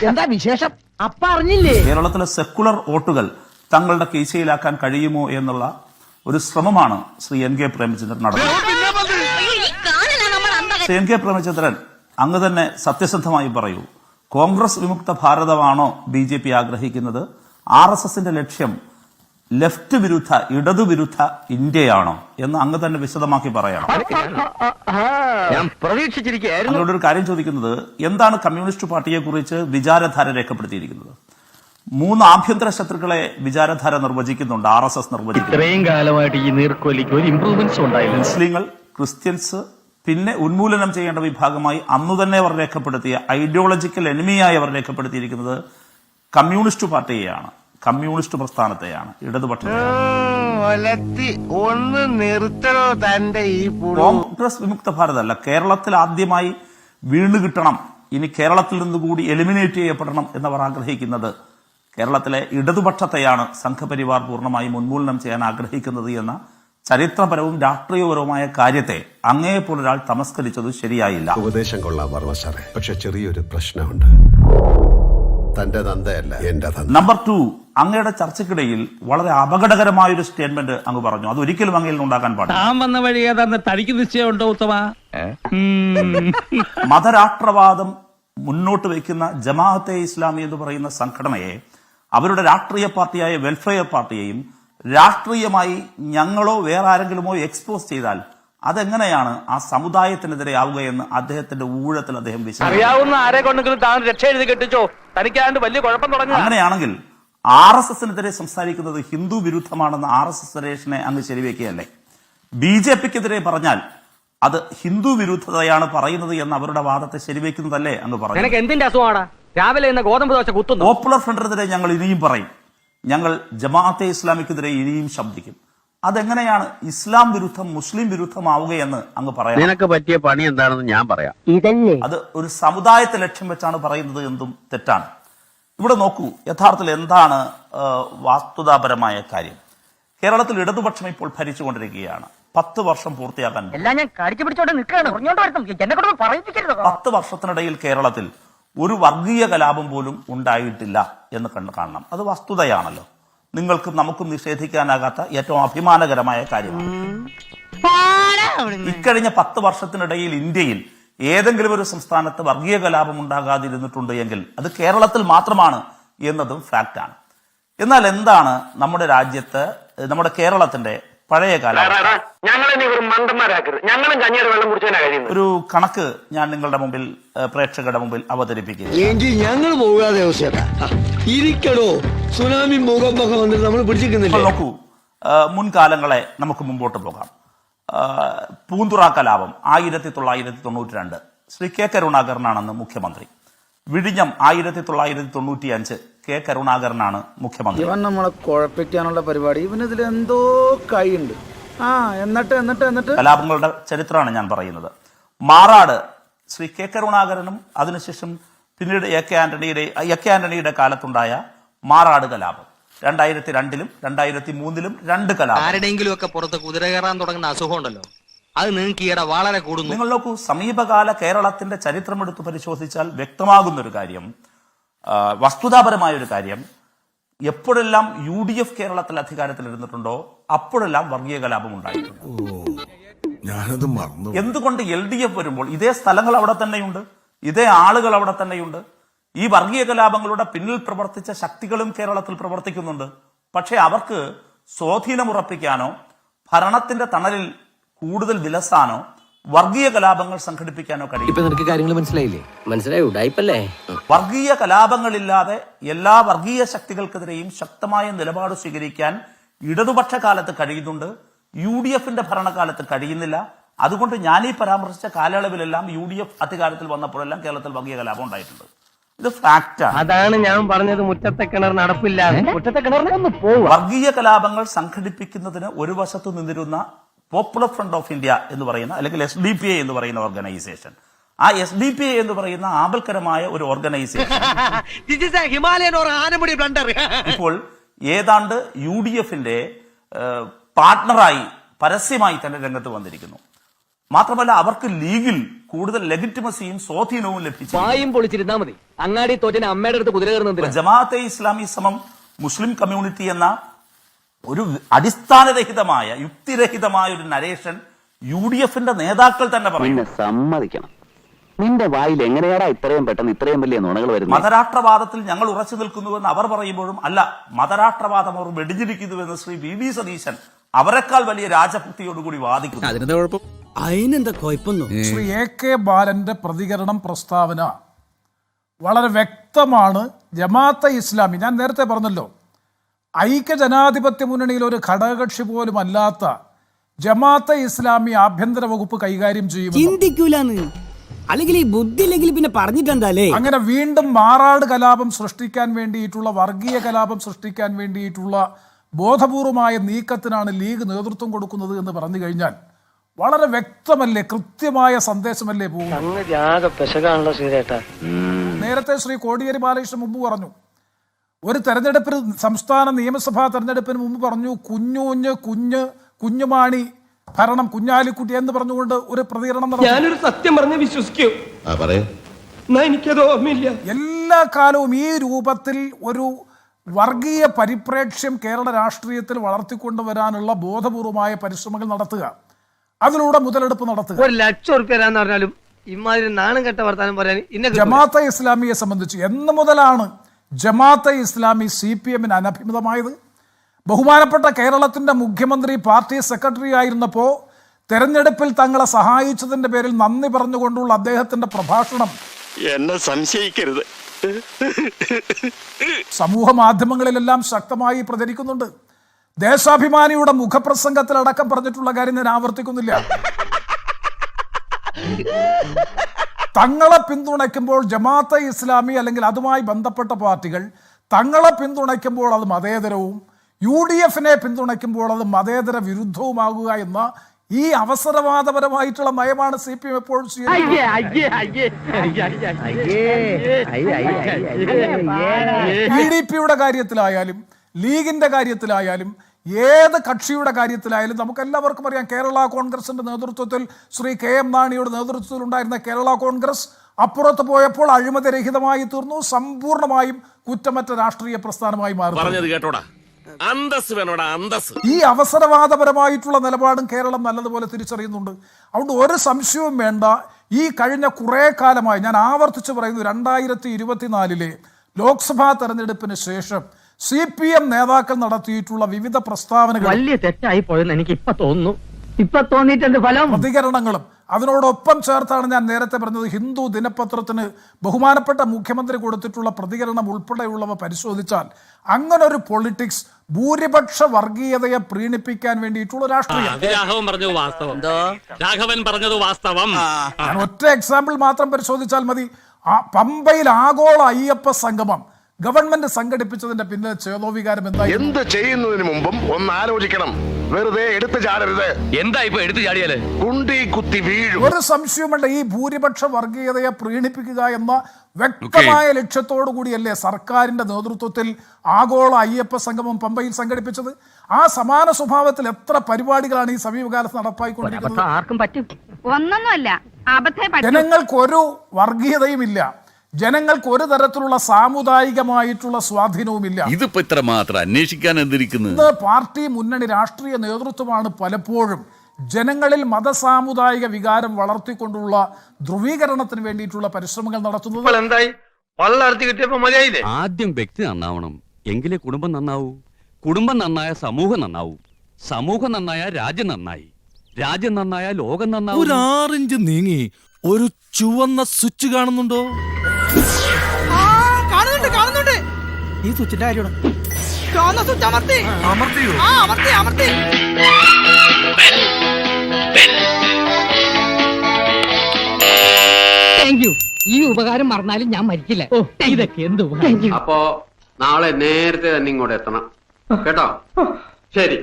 എന്താ വിശേഷം? അപ്പ അറിഞ്ഞില്ലേ? കേരളത്തിലെ സെക്കുലർ വോട്ടുകൾ തങ്ങളുടെ കീശയിലാക്കാൻ കഴിയുമോ എന്നുള്ള ഒരു ശ്രമമാണ് ശ്രീ എൻ കെ പ്രേമചന്ദ്രൻ നടത്തുന്നത്. ശ്രീ എൻ കെ പ്രേമചന്ദ്രൻ, അങ്ങ് തന്നെ സത്യസന്ധമായി പറയൂ, കോൺഗ്രസ് വിമുക്ത ഭാരതമാണോ BJP ആഗ്രഹിക്കുന്നത്? RSSന്റെ ലക്ഷ്യം ലെഫ്റ്റ് വിരുദ്ധ, ഇടതുവിരുദ്ധ ഇന്ത്യയാണോ എന്ന് അങ്ങ് തന്നെ വിശദമാക്കി പറയണം. ഞാൻ പ്രതീക്ഷിച്ചിരിക്കുകയായിരുന്നു. അങ്ങോട്ടൊരു കാര്യം ചോദിക്കുന്നത്, എന്താണ് കമ്മ്യൂണിസ്റ്റ് പാർട്ടിയെ കുറിച്ച് വിചാരധാര രേഖപ്പെടുത്തിയിരിക്കുന്നത്? 3 ആഭ്യന്തര ശത്രുക്കളെ വിചാരധാര നിർവചിക്കുന്നുണ്ട്, RSS നിർവചിക്കുന്നു. ഇത്രയും കാലമായിട്ട് ഈ നീർക്കൊലിക്ക് ഒരു ഇംപ്രൂവ്മെന്റ്സ് ഉണ്ടായില്ല. മുസ്ലിങ്ങൾ, ക്രിസ്ത്യൻസ്, പിന്നെ ഉന്മൂലനം ചെയ്യേണ്ട വിഭാഗമായി അന്നു തന്നെ അവർ രേഖപ്പെടുത്തിയ ഐഡിയോളജിക്കൽ എനിമിയായി അവർ രേഖപ്പെടുത്തിയിരിക്കുന്നത് കമ്മ്യൂണിസ്റ്റ് പാർട്ടിയെയാണ്, കമ്മ്യൂണിസ്റ്റ് പ്രസ്ഥാനത്തെയാണ്, കോൺഗ്രസ് വിമുക്ത ഭാരതമല്ല. കേരളത്തിൽ ആദ്യമായി വീണ് കിട്ടണം, ഇനി കേരളത്തിൽ നിന്നുകൂടി എലിമിനേറ്റ് ചെയ്യപ്പെടണം എന്നവർ ആഗ്രഹിക്കുന്നത് കേരളത്തിലെ ഇടതുപക്ഷത്തെയാണ് സംഘപരിവാർ പൂർണ്ണമായും ഉന്മൂലനം ചെയ്യാൻ ആഗ്രഹിക്കുന്നത് എന്ന ചരിത്രപരവും രാഷ്ട്രീയപരവുമായ കാര്യത്തെ അങ്ങേപ്പോലൊരാൾ തമസ്കരിച്ചത് ശരിയായില്ല. ഉപദേശം കൊള്ളാം വർമ്മ സാറേ, പക്ഷെ ചെറിയൊരു പ്രശ്നമുണ്ട്. തന്റെ തന്തയല്ല എന്റെ തന്ത. നമ്പർ 2, അങ്ങയുടെ ചർച്ചയ്ക്കിടയിൽ വളരെ അപകടകരമായൊരു സ്റ്റേറ്റ്മെന്റ് അങ്ങ് പറഞ്ഞു. അത് ഒരിക്കലും അങ്ങയിൽ ഉണ്ടാക്കാൻ പാടില്ല. താൻ വന്ന വഴി ഏതാന്ന് തനിക്ക് നിശ്ചയമുണ്ടോ ഉത്തമ? മതരാഷ്ട്രവാദം മുന്നോട്ട് വയ്ക്കുന്ന ജമാഅത്തെ ഇസ്ലാമി എന്ന് പറയുന്ന സംഘടനയെ, അവരുടെ രാഷ്ട്രീയ പാർട്ടിയായ വെൽഫെയർ പാർട്ടിയെയും രാഷ്ട്രീയമായി ഞങ്ങളോ വേറെ ആരെങ്കിലുമോ എക്സ്പോസ് ചെയ്താൽ അതെങ്ങനെയാണ് ആ സമുദായത്തിനെതിരെ ആവുകയെന്ന് അദ്ദേഹത്തിന്റെ ഊഴത്തിൽ അദ്ദേഹം അറിയാവുന്ന ആരെ കൊണ്ടെങ്കിലും താൻ രക്ഷ എഴുതി കെട്ടിച്ചോ, തനിക്കാണ്ട് വലിയ കുഴപ്പം തുടങ്ങി. അങ്ങനെയാണെങ്കിൽ RSSനെതിരെ സംസാരിക്കുന്നത് ഹിന്ദു വിരുദ്ധമാണെന്ന് RSS സുരേഷിനെ അങ്ങ് ശരിവെക്കുകയല്ലേ? BJPക്കെതിരെ പറഞ്ഞാൽ അത് ഹിന്ദു വിരുദ്ധതയാണ് പറയുന്നത് എന്ന് അവരുടെ വാദത്തെ ശരിവെക്കുന്നതല്ലേ അങ്ങ് പറഞ്ഞു? എന്തിന്റെ അസുഖമാടാ? രാവിലെ ഗോതമ്പ് ദോശ കുത്തുന്നു. പോപ്പുലർ ഫ്രണ്ടിനെതിരെ ഞങ്ങൾ ഇനിയും പറയും, ഞങ്ങൾ ജമാഅത്തെ ഇസ്ലാമിക്കെതിരെ ഇനിയും ശബ്ദിക്കും. അതെങ്ങനെയാണ് ഇസ്ലാം വിരുദ്ധം മുസ്ലിം വിരുദ്ധമാവുകയെന്ന് അങ്ങ് പറയാം? നിനക്ക് പറ്റിയ പണി എന്താണെന്ന് ഞാൻ പറയാം. അത് ഒരു സമുദായത്തെ ലക്ഷ്യം വെച്ചാണ് പറയുന്നത് എന്തും തെറ്റാണ്. ഇവിടെ നോക്കൂ, യഥാർത്ഥത്തിൽ എന്താണ് വാസ്തുതാപരമായ കാര്യം? കേരളത്തിൽ ഇടതുപക്ഷം ഇപ്പോൾ ഭരിച്ചുകൊണ്ടിരിക്കുകയാണ്. 10 വർഷം പൂർത്തിയാക്കാൻ 10 വർഷത്തിനിടയിൽ കേരളത്തിൽ ഒരു വർഗീയ കലാപം പോലും ഉണ്ടായിട്ടില്ല എന്ന് കാണണം. അത് വസ്തുതയാണല്ലോ. നിങ്ങൾക്കും നമുക്കും നിഷേധിക്കാനാകാത്ത ഏറ്റവും അഭിമാനകരമായ കാര്യമാണ്. ഇക്കഴിഞ്ഞ 10 വർഷത്തിനിടയിൽ ഇന്ത്യയിൽ ഏതെങ്കിലും ഒരു സംസ്ഥാനത്ത് വർഗീയ കലാപം ഉണ്ടാകാതിരുന്നിട്ടുണ്ട് എങ്കിൽ അത് കേരളത്തിൽ മാത്രമാണ് എന്നതും ഫാക്റ്റാണ്. എന്നാൽ എന്താണ് നമ്മുടെ രാജ്യത്ത്, നമ്മുടെ കേരളത്തിന്റെ പഴയ കാലം? ഒരു കണക്ക് ഞാൻ നിങ്ങളുടെ മുമ്പിൽ, പ്രേക്ഷകരുടെ മുമ്പിൽ അവതരിപ്പിക്കുക. നോക്കൂ, മുൻകാലങ്ങളെ നമുക്ക് മുമ്പോട്ട് പോകാം. പൂന്തുറ കലാപം 1992, ശ്രീ കെ കരുണാകരനാണെന്ന് മുഖ്യമന്ത്രി. വിഴിഞ്ഞം 1995, കെ കരുണാകരനാണ് മുഖ്യമന്ത്രി. ഇവൻ നമ്മളെ കുഴപ്പിക്കാനുള്ള പരിപാടി, ഇവനിതിൽ എന്തോ കൈയുണ്ട്. എന്നിട്ട് കലാപങ്ങളുടെ ചരിത്രമാണ് ഞാൻ പറയുന്നത്. മാറാട് ശ്രീ കെ കരുണാകരനും അതിനുശേഷം പിന്നീട് എ കെ ആന്റണിയുടെ കാലത്തുണ്ടായ മാറാട് കലാപം 2002-ലും 2003-ലും 2 കലാപം. ആരുടെയെങ്കിലും ഒക്കെ പുറത്ത് കുതിര കയറാൻ തുടങ്ങുന്ന അസുഖം ഉണ്ടല്ലോ, അത് നിങ്ങൾക്ക് ഈയിടെ വളരെ കൂടുന്നു. നിങ്ങൾ നോക്കൂ, സമീപകാല കേരളത്തിന്റെ ചരിത്രമെടുത്ത് പരിശോധിച്ചാൽ വ്യക്തമാകുന്നൊരു കാര്യം, വസ്തുതാപരമായ ഒരു കാര്യം, എപ്പോഴെല്ലാം UDF കേരളത്തിൽ അധികാരത്തിലിരുന്നിട്ടുണ്ടോ അപ്പോഴെല്ലാം വർഗീയ കലാപം ഉണ്ടായിട്ടുണ്ട്. എന്തുകൊണ്ട് LDF വരുമ്പോൾ ഇതേ സ്ഥലങ്ങൾ അവിടെ തന്നെയുണ്ട്, ഇതേ ആളുകൾ അവിടെ തന്നെയുണ്ട്, ഈ വർഗീയ കലാപങ്ങളുടെ പിന്നിൽ പ്രവർത്തിച്ച ശക്തികളും കേരളത്തിൽ പ്രവർത്തിക്കുന്നുണ്ട്. പക്ഷെ അവർക്ക് സ്വാധീനമുറപ്പിക്കാനോ ഭരണത്തിന്റെ തണലിൽ കൂടുതൽ വിലസാനോ വർഗീയ കലാപങ്ങൾ സംഘടിപ്പിക്കാനോ കഴിയും. കാര്യങ്ങൾ മനസ്സിലായില്ലേ? മനസ്സിലായി. വർഗീയ കലാപങ്ങളില്ലാതെ എല്ലാ വർഗീയ ശക്തികൾക്കെതിരെയും ശക്തമായ നിലപാട് സ്വീകരിക്കാൻ ഇടതുപക്ഷ കാലത്ത് കഴിയുന്നുണ്ട്, UDFന്റെ ഭരണകാലത്ത് കഴിയുന്നില്ല. അതുകൊണ്ട് ഞാൻ ഈ പരാമർശിച്ച കാലയളവിലെല്ലാം UDF അധികാരത്തിൽ വന്നപ്പോഴെല്ലാം കേരളത്തിൽ വർഗീയ കലാപം ഉണ്ടായിട്ടുണ്ട്. ഇത് ഫാക്റ്റാണ്. അതാണ് ഞാൻ പറഞ്ഞത്, മുറ്റത്തെ കിണർ നടപ്പില്ല. മുറ്റത്തെ കിണറിന് വർഗീയ കലാപങ്ങൾ സംഘടിപ്പിക്കുന്നതിന് ഒരു വശത്ത് നിന്നിരുന്ന പോപ്പുലർ ഫ്രണ്ട് ഓഫ് ഇന്ത്യ എന്ന് പറയുന്ന, അല്ലെങ്കിൽ SDPI എന്ന് പറയുന്ന ഓർഗനൈസേഷൻ, ആ SDPI എന്ന് പറയുന്ന ആപൽക്കരമായ ഒരു ഓർഗനൈസേഷൻ ഇപ്പോൾ ഏതാണ്ട് UDFന്റെ പാർട്ട്ണറായി പരസ്യമായി തന്നെ രംഗത്ത് വന്നിരിക്കുന്നു. മാത്രമല്ല അവർക്ക് ലീഗിൽ കൂടുതൽ ലെജിറ്റിമസിയും സ്വാധീനവും ലഭിച്ചു. വായും പൊളിച്ചിരുന്നാ മതി. അങ്ങാടി തോറ്റന് അമ്മയുടെ അടുത്ത് കുതിര കയറുന്നത്. ജമാഅത്തെ ഇസ്ലാമി സമം മുസ്ലിം കമ്മ്യൂണിറ്റി എന്ന ഒരു അടിസ്ഥാനരഹിതമായ യുക്തിരഹിതമായ ഒരു നരേഷൻ UDF-ന്റെ നേതാക്കൾ തന്നെ പറയും. സമ്മതിക്കണം, നിന്റെ വായിൽ എങ്ങനെയാടാ ഇത്രയും പെട്ടെന്ന് ഇത്രയും വലിയ നുണകൾ വരുന്നത്? മതരാഷ്ട്രവാദത്തിൽ ഞങ്ങൾ ഉറച്ചു നിൽക്കുന്നുവെന്ന് അവർ പറയുമ്പോഴും അല്ല, മതരാഷ്ട്രവാദം അവർ വെടിഞ്ഞിരിക്കുന്നുവെന്ന് ശ്രീ VD സതീശൻ അവരെക്കാൾ വലിയ രാജഭക്തിയോടുകൂടി വാദിക്കുന്നു. അതിനെന്താ കുഴപ്പമൊന്നും? ശ്രീ AK ബാലന്റെ പ്രതികരണം, പ്രസ്താവന വളരെ വ്യക്തമാണ്. ജമാഅത്തെ ഇസ്ലാമി, ഞാൻ നേരത്തെ പറഞ്ഞല്ലോ, ഐക്യ ജനാധിപത്യ മുന്നണിയിൽ ഒരു ഘടകകക്ഷി പോലും അല്ലാത്ത ജമാഅത്തെ ഇസ്ലാമി ആഭ്യന്തര വകുപ്പ് കൈകാര്യം ചെയ്യും. ചിന്തിക്കൂലെന്ന്, അല്ലെങ്കിൽ ഈ ബുദ്ധി ഇല്ലെങ്കിൽ പിന്നെ പറഞ്ഞിട്ടെന്താലേ? അങ്ങനെ വീണ്ടും മാറാട് കലാപം സൃഷ്ടിക്കാൻ വേണ്ടിയിട്ടുള്ള, വർഗീയ കലാപം സൃഷ്ടിക്കാൻ വേണ്ടിയിട്ടുള്ള ബോധപൂർവമായ നീക്കത്തിനാണ് ലീഗ് നേതൃത്വം കൊടുക്കുന്നത് എന്ന് പറഞ്ഞു കഴിഞ്ഞാൽ വളരെ വ്യക്തമല്ലേ, കൃത്യമായ സന്ദേശമല്ലേ പോകുന്നത്? നേരത്തെ ശ്രീ കോടിയേരി ബാലകൃഷ്ണൻ മുമ്പ് പറഞ്ഞു, ഒരു തെരഞ്ഞെടുപ്പിന്, സംസ്ഥാന നിയമസഭാ തെരഞ്ഞെടുപ്പിന് മുമ്പ് പറഞ്ഞു, കുഞ്ഞുമാണി ഭരണം, കുഞ്ഞാലിക്കുട്ടി എന്ന് പറഞ്ഞുകൊണ്ട് ഒരു പ്രതികരണം നടത്തി. ഞാനൊരു സത്യം പറഞ്ഞ് വിശ്വസിക്കൂ, എനിക്കത് ഓർമ്മയില്ല. എല്ലാ കാലവും ഈ രൂപത്തിൽ ഒരു വർഗീയ പരിപ്രേക്ഷ്യം കേരള രാഷ്ട്രീയത്തിൽ വളർത്തിക്കൊണ്ടുവരാനുള്ള ബോധപൂർവമായ പരിശ്രമങ്ങൾ നടത്തുക, അതിലൂടെ മുതലെടുപ്പ് നടത്തുക. 1,00,000 റുപ്യ തരാന്ന് പറഞ്ഞാലും ഇമാതിരി നാണം കെട്ട വർത്താനം പറയാൻ ജമാഅത്തെ ഇസ്ലാമിയെ സംബന്ധിച്ച് എന്ന് മുതലാണ് ജമാഅത്തെ ഇസ്ലാമി CPM-ന് അനഭിമിതമായത്? ബഹുമാനപ്പെട്ട കേരളത്തിന്റെ മുഖ്യമന്ത്രി പാർട്ടി സെക്രട്ടറി ആയിരുന്നപ്പോൾ തെരഞ്ഞെടുപ്പിൽ തങ്ങളെ സഹായിച്ചതിന്റെ പേരിൽ നന്ദി പറഞ്ഞുകൊണ്ടുള്ള അദ്ദേഹത്തിന്റെ പ്രഭാഷണം എന്നെ സംശയിക്കരുത്, സമൂഹ മാധ്യമങ്ങളിലെല്ലാം ശക്തമായി പ്രചരിക്കുന്നുണ്ട്. ദേശാഭിമാനിയുടെ മുഖപ്രസംഗത്തിലടക്കം പറഞ്ഞിട്ടുള്ള കാര്യം ഞാൻ ആവർത്തിക്കുന്നില്ല. തങ്ങളെ പിന്തുണയ്ക്കുമ്പോൾ ജമാഅത്തെ ഇസ്ലാമി അല്ലെങ്കിൽ അതുമായി ബന്ധപ്പെട്ട പാർട്ടികൾ തങ്ങളെ പിന്തുണയ്ക്കുമ്പോൾ അത് മതേതരവും, UDF-നെ പിന്തുണയ്ക്കുമ്പോൾ അത് മതേതര വിരുദ്ധവുമാകുക എന്ന ഈ അവസരവാദപരമായിട്ടുള്ള നയമാണ് CPM എപ്പോഴും PDP-യുടെ കാര്യത്തിലായാലും ലീഗിന്റെ കാര്യത്തിലായാലും ഏത് കക്ഷിയുടെ കാര്യത്തിലായാലും നമുക്കെല്ലാവർക്കും അറിയാം. കേരള കോൺഗ്രസിന്റെ നേതൃത്വത്തിൽ ശ്രീ KM മാണിയുടെ നേതൃത്വത്തിൽ ഉണ്ടായിരുന്ന കേരള കോൺഗ്രസ് അപ്പുറത്ത് പോയപ്പോൾ അഴിമതിരഹിതമായി തീർന്നു, സമ്പൂർണമായും കുറ്റമറ്റ രാഷ്ട്രീയ പ്രസ്ഥാനമായി മാറുന്നു. ഈ അവസരവാദപരമായിട്ടുള്ള നിലപാടും കേരളം നല്ലതുപോലെ തിരിച്ചറിയുന്നുണ്ട്. അതുകൊണ്ട് ഒരു സംശയവും വേണ്ട, ഈ കഴിഞ്ഞ കുറേ കാലമായി ഞാൻ ആവർത്തിച്ച് പറയുന്നു, 2024 ലോക്സഭാ തെരഞ്ഞെടുപ്പിന് ശേഷം CPM നേതാക്കൾ നടത്തിയിട്ടുള്ള വിവിധ പ്രസ്താവനകൾ വലിയ തെറ്റായി പോയെന്ന് എനിക്ക് ഇപ്പൊ തോന്നുന്നു. ഇപ്പൊ തോന്നിയിട്ടുണ്ട് ഫലം. പ്രതികരണങ്ങളും അതിനോടൊപ്പം ചേർത്താണ് ഞാൻ നേരത്തെ പറഞ്ഞത്, ഹിന്ദു ദിനപത്രത്തിന് ബഹുമാനപ്പെട്ട മുഖ്യമന്ത്രി കൊടുത്തിട്ടുള്ള പ്രതികരണം ഉൾപ്പെടെയുള്ളവ പരിശോധിച്ചാൽ അങ്ങനൊരു പൊളിറ്റിക്സ്, ഭൂരിപക്ഷ വർഗീയതയെ പ്രീണിപ്പിക്കാൻ വേണ്ടിയിട്ടുള്ള രാഷ്ട്രീയം. ഞാൻ ഒറ്റ എക്സാമ്പിൾ മാത്രം പരിശോധിച്ചാൽ മതി. പമ്പയിൽ ആഗോള അയ്യപ്പ സംഗമം ഗവൺമെന്റ് സംഘടിപ്പിച്ചതിന്റെ പിന്നിലെ ചേതോവികാരം എന്തായി? എന്ത് ചെയ്യുന്നതിന് മുമ്പും ഒന്ന് ആലോചിക്കണം. വെറുതെ എടുത്തു ചാടരുത്. എന്താ ഇപ്പൊ എടുത്തു ചാടിയാല് കുണ്ടി കുത്തി വീഴും. ഒരു സംശയമുണ്ട്, ഈ ഭൂരിപക്ഷ വർഗീയതയെ പ്രീണിപ്പിക്കുക എന്ന വ്യക്തമായ ലക്ഷ്യത്തോടു കൂടിയല്ലേ സർക്കാരിന്റെ നേതൃത്വത്തിൽ ആഗോള അയ്യപ്പ സംഗമം പമ്പയിൽ സംഘടിപ്പിച്ചത്? ആ സമാന സ്വഭാവത്തിൽ എത്ര പരിപാടികളാണ് ഈ സമീപകാലത്ത് നടപ്പായിക്കൊണ്ടിരിക്കുന്നത്? ജനങ്ങൾക്കൊരു വർഗീയതയുമില്ല, ജനങ്ങൾക്ക് ഒരു തരത്തിലുള്ള സാമുദായികമായിട്ടുള്ള സ്വാധീനവുമില്ല. ഇതിപ്പോ ഇത്ര മാത്രം അന്വേഷിക്കാൻ എന്തിരിക്കുന്നു? ഇത് പാർട്ടി മുന്നണി രാഷ്ട്രീയ നേതൃത്വമാണ് പലപ്പോഴും ജനങ്ങളിൽ മതസാമുദായിക വികാരം വളർത്തിക്കൊണ്ടുള്ള ധ്രുവീകരണത്തിന് വേണ്ടിയിട്ടുള്ള പരിശ്രമങ്ങൾ നടത്തുന്നത്. ആദ്യം വ്യക്തി നന്നാവണം, എങ്കിലേ കുടുംബം നന്നാവൂ. കുടുംബം നന്നായ സമൂഹം നന്നാവൂ. സമൂഹം നന്നായ രാജ്യം നന്നായി. രാജ്യം നന്നായ ലോകം നന്നാവും. ഒരു 6 ഇഞ്ച് നീങ്ങി ഒരു ചുവന്ന സ്വിച്ച് കാണുന്നുണ്ടോ? കാണുന്നുണ്ട്. ഈ സ്വിച്ചിന്റെ കാര്യമാണ്. ഈ ഉപകാരം മറന്നാലും ഞാൻ മരിക്കില്ല. ഇതൊക്കെ എന്ത്? അപ്പോ നാളെ നേരത്തെ തന്നെ ഇങ്ങോട്ട് എത്തണം കേട്ടോ? ശരി.